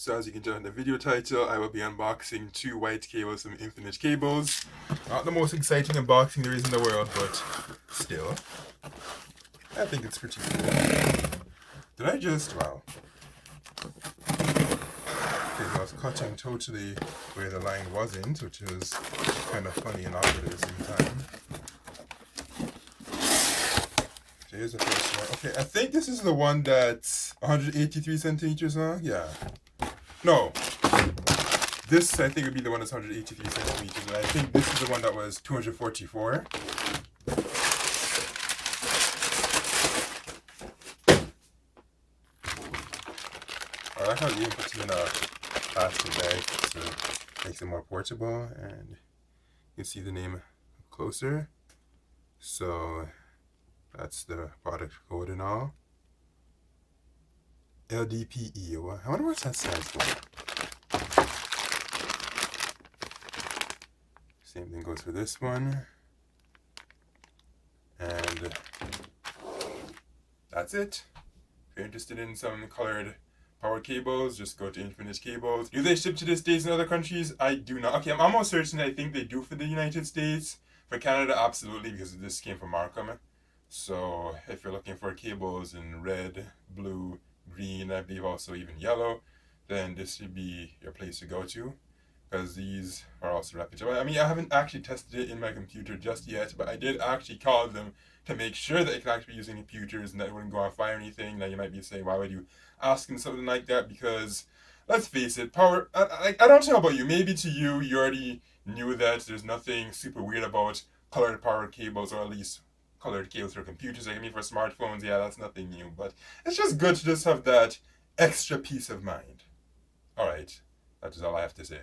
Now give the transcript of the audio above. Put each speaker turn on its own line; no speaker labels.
So as you can tell in the video title, I will be unboxing 2 white cables from Infinite Cables. Not the most exciting unboxing there is in the world, but still, I think it's pretty cool. Did I just, wow. Because I was cutting totally where the line wasn't, which was kind of funny and awkward at the same time. So here's the first one. Okay, I think this is the one that's 183 centimeters long. Yeah. No. This, I think, would be the one that's 183 centimeters. And I think this is the one that was 244. I like how you put it in a plastic bag so it makes it more portable, and you can see the name closer. So that's the product code and all. LDPE. I wonder what that stands for. Same thing goes for this one. And that's it. If you're interested in some colored power cables, just go to Infinite Cables. Do they ship to the States and other countries? I do not. Okay, I'm almost certain I think they do for the United States. For Canada, absolutely, because this came from Markham. So if you're looking for cables in red, blue, green, I believe also even yellow, then this should be your place to go to, because these are also reputable. I mean, I haven't actually tested it in my computer just yet, but I did actually call them to make sure that it can actually be using computers and that it wouldn't go on fire or anything. Now you might be saying, why would you ask them something like that? Because let's face it, power, I don't know about you, maybe to you, you already knew that there's nothing super weird about colored power cables, or at least colored cables for computers. Like, I mean, for smartphones, yeah, that's nothing new, but it's just good to just have that extra peace of mind. Alright, that is all I have to say.